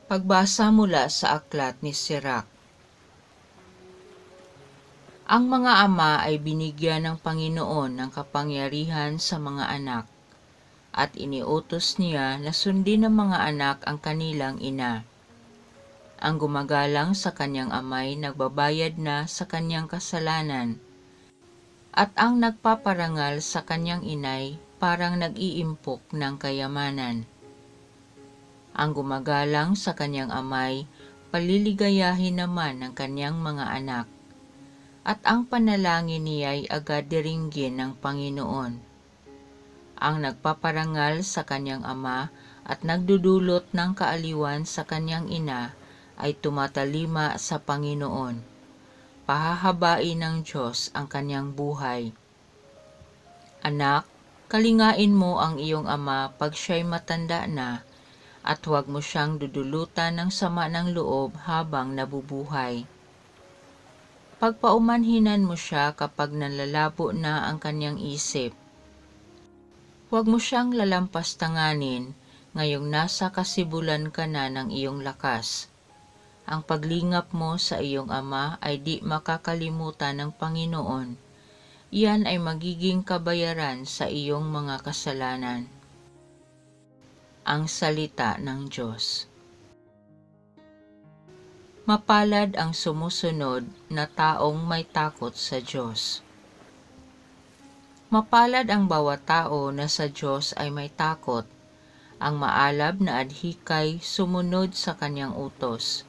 Pagbasa mula sa aklat ni Sirach. Ang mga ama ay binigyan ng Panginoon ng kapangyarihan sa mga anak, at iniutos niya na sundin ng mga anak ang kanilang ina. Ang gumagalang sa kanyang amay nagbabayad na sa kanyang kasalanan, at ang nagpaparangal sa kanyang inay parang nag-iimpok ng kayamanan. Ang gumagalang sa kanyang amay, paliligayahin naman ng kanyang mga anak, at ang panalangin niya'y agad diringgin ng Panginoon. Ang nagpaparangal sa kanyang ama at nagdudulot ng kaaliwan sa kanyang ina ay tumatalima sa Panginoon. Pahahabain ng Diyos ang kanyang buhay. Anak, kalingain mo ang iyong ama pag siya'y matanda na, at huwag mo siyang dudulutan ng sama ng loob habang nabubuhay. Pagpaumanhinan mo siya kapag nalalabo na ang kanyang isip. Huwag mo siyang lalampastanganin ngayong nasa kasibulan ka na ng iyong lakas. Ang paglingap mo sa iyong ama ay di makakalimutan ng Panginoon. Iyan ay magiging kabayaran sa iyong mga kasalanan. Ang salita ng Diyos. Mapalad ang sumusunod na taong may takot sa Diyos. Mapalad ang bawat tao na sa Diyos ay may takot. Ang maalab na adhikay sumunod sa kanyang utos.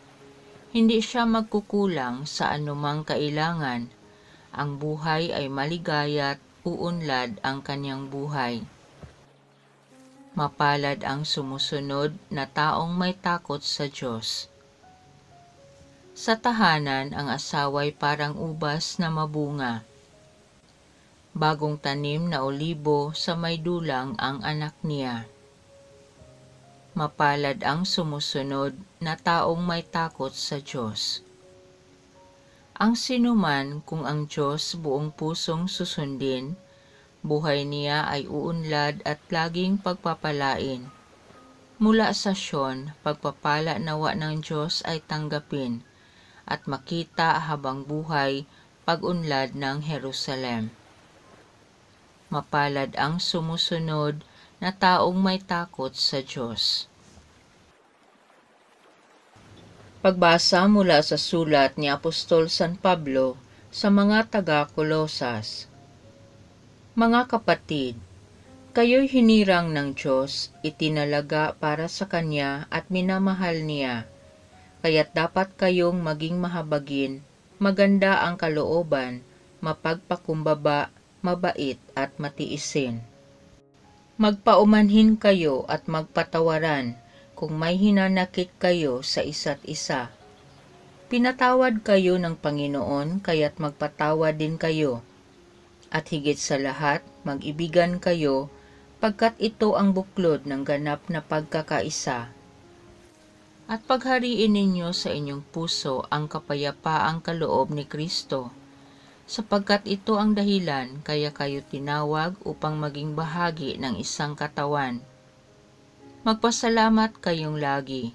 Hindi siya magkukulang sa anumang kailangan. Ang buhay ay maligaya't uunlad ang kanyang buhay. Mapalad ang sumusunod na taong may takot sa Diyos. Sa tahanan, ang asawa'y parang ubas na mabunga. Bagong tanim na olibo sa may dulang ang anak niya. Mapalad ang sumusunod na taong may takot sa Diyos. Ang sinuman kung ang Diyos buong pusong susundin, buhay niya ay uunlad at laging pagpapalain. Mula sa Sion, pagpapala nawa ng Diyos ay tanggapin, at makita habang buhay pag-unlad ng Jerusalem. Mapalad ang sumusunod na taong may takot sa Diyos. Pagbasa mula sa sulat ni Apostol San Pablo sa mga taga-Kolosas. Mga kapatid, kayo'y hinirang ng Diyos, itinalaga para sa Kanya at minamahal niya, kaya't dapat kayong maging mahabagin, maganda ang kalooban, mapagpakumbaba, mabait at matiisin. Magpaumanhin kayo at magpatawaran kung may hinanakit kayo sa isa't isa. Pinatawad kayo ng Panginoon, kaya't magpatawad din kayo. At higit sa lahat, mag-ibigan kayo, pagkat ito ang buklod ng ganap na pagkakaisa. At paghariin ninyo sa inyong puso ang kapayapaang kaloob ni Kristo, sapagkat ito ang dahilan kaya kayo tinawag upang maging bahagi ng isang katawan. Magpasalamat kayong lagi.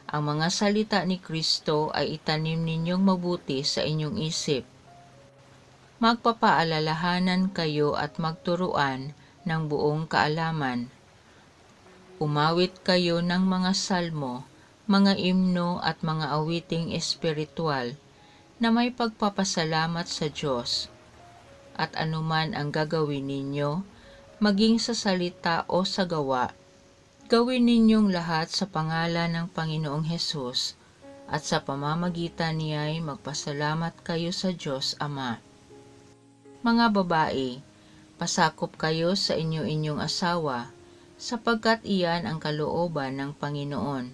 Ang mga salita ni Kristo ay itanim ninyong mabuti sa inyong isip. Magpapaalalahanan kayo at magturuan ng buong kaalaman. Umawit kayo ng mga salmo, mga imno at mga awiting espiritual na may pagpapasalamat sa Diyos. At anuman ang gagawin ninyo, maging sa salita o sa gawa, gawin ninyong lahat sa pangalan ng Panginoong Hesus, at sa pamamagitan niya'y magpasalamat kayo sa Diyos Ama. Mga babae, pasakop kayo sa inyo-inyong asawa, sapagkat iyan ang kalooban ng Panginoon.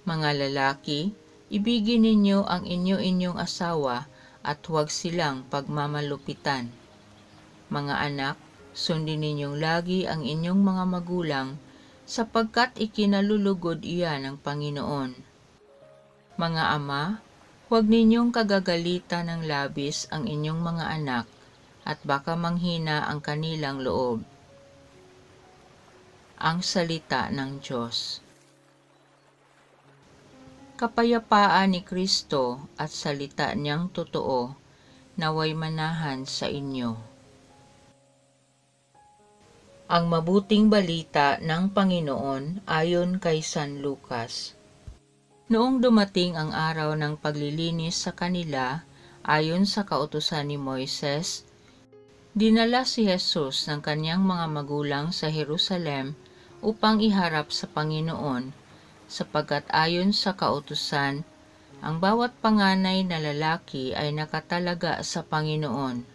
Mga lalaki, ibigin ninyo ang inyo-inyong asawa at huwag silang pagmamalupitan. Mga anak, sundin ninyong lagi ang inyong mga magulang, sapagkat ikinalulugod iyan ng Panginoon. Mga ama, huwag ninyong kagagalitan ng labis ang inyong mga anak, at baka manghina ang kanilang loob. Ang salita ng Diyos. Kapayapaan ni Kristo at salita niyang totoo naway manahan sa inyo. Ang mabuting balita ng Panginoon ayon kay San Lucas. Noong dumating ang araw ng paglilinis sa kanila ayon sa kautusan ni Moises, dinala si Jesus ng kanyang mga magulang sa Jerusalem upang iharap sa Panginoon, sapagkat ayon sa kautusan, ang bawat panganay na lalaki ay nakatalaga sa Panginoon.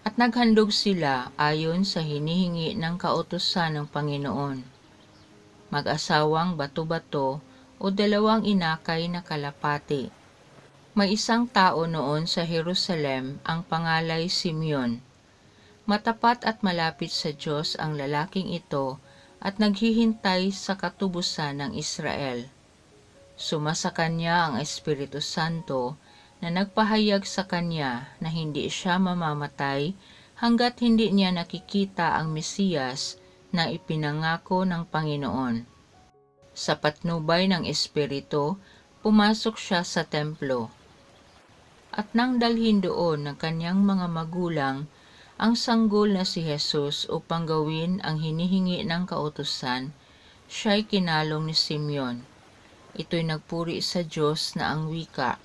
At naghandog sila ayon sa hinihingi ng kautusan ng Panginoon. Mag-asawang bato-bato o 2 inakay na kalapati. May isang tao noon sa Jerusalem ang pangalay Simeon. Matapat at malapit sa Diyos ang lalaking ito at naghihintay sa katubusan ng Israel. Sumasa kanya ang Espiritu Santo na nagpahayag sa kanya na hindi siya mamamatay hanggat hindi niya nakikita ang Mesiyas na ipinangako ng Panginoon. Sa patnubay ng Espiritu, pumasok siya sa templo. At nang dalhin doon ng kanyang mga magulang ang sanggol na si Jesus upang gawin ang hinihingi ng kautusan, siya'y kinalong ni Simeon. Ito'y nagpuri sa Diyos na ang wika,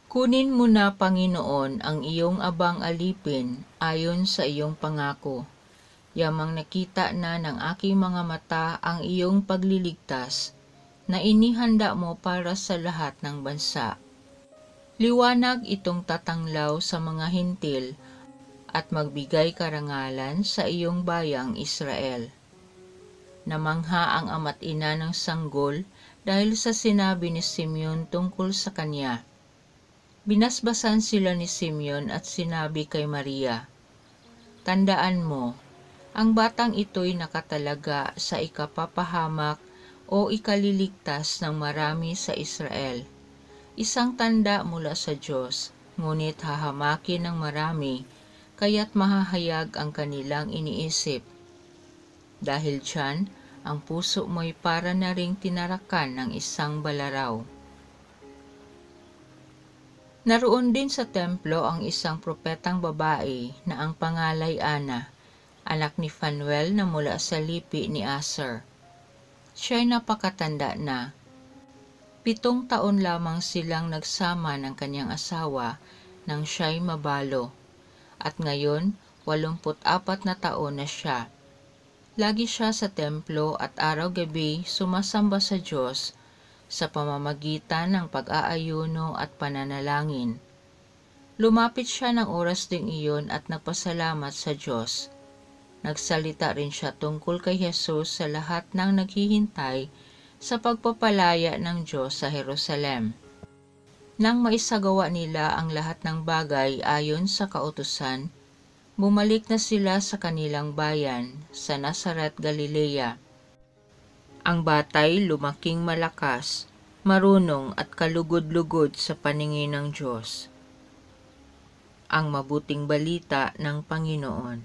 "Kunin mo na, Panginoon, ang iyong abang alipin ayon sa iyong pangako. Yamang nakita na ng aking mga mata ang iyong pagliligtas na inihanda mo para sa lahat ng bansa. Liwanag itong tatanglaw sa mga hintil at magbigay karangalan sa iyong bayang Israel." Namangha ang ama't ina ng sanggol dahil sa sinabi ni Simeon tungkol sa kanya. Binasbasan sila ni Simeon at sinabi kay Maria, "Tandaan mo, ang batang ito'y nakatalaga sa ikapapahamak o ikaliligtas ng marami sa Israel. Isang tanda mula sa Diyos, ngunit hahamakin ng marami, kaya't mahahayag ang kanilang iniisip. Dahil diyan, ang puso mo'y para na ring tinarakan ng isang balaraw." Naroon din sa templo ang isang propetang babae na ang pangalay Ana, anak ni Phanuel na mula sa lipi ni Aser. Siya'y napakatanda na. 7 taon lamang silang nagsama ng kanyang asawa nang siya'y mabalo, at ngayon 84 na taon na siya. Lagi siya sa templo at araw-gabi sumasamba sa Diyos sa pamamagitan ng pag-aayuno at pananalangin. Lumapit siya ng oras ding iyon at nagpasalamat sa Diyos. Nagsalita rin siya tungkol kay Jesus sa lahat ng naghihintay sa pagpapalaya ng Diyos sa Jerusalem. Nang maisagawa nila ang lahat ng bagay ayon sa kautusan, bumalik na sila sa kanilang bayan sa Nazaret, Galilea. Ang batay lumaking malakas, marunong at kalugod-lugod sa paningin ng Diyos. Ang mabuting balita ng Panginoon.